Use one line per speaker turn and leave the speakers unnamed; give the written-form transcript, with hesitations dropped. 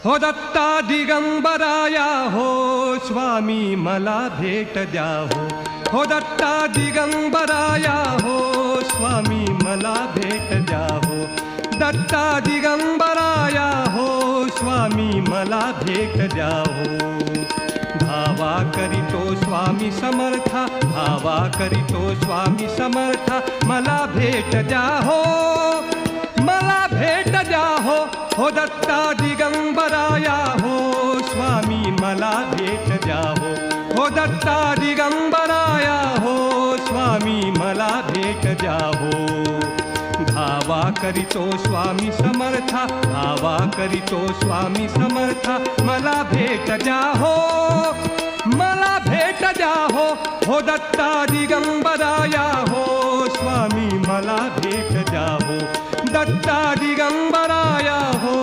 हो दत्ता दिगंबराया हो स्वामी मला भेट द्या हो दत्ता दिगंबराया हो स्वामी मला भेट द्या हो दत्ता दिगंबराया हो स्वामी मला भेट द्या हो धावा करीतो स्वामी समर्था धावा करीतो स्वामी समर्था मला भेट द्या हो मला भेट द्या हो दत्ता दिगंबराया हो स्वामी मला भेट द्या हो दत्ता दिगंबराया हो स्वामी मला भेट द्या हो धावा करीतो स्वामी समर्था धावा करीतो स्वामी समर्था मला भेट द्या हो मला भेट द्या हो दत्ता दिगंबराया हो स्वामी मला भेट द्या हो दत्ता दिगंबराया हो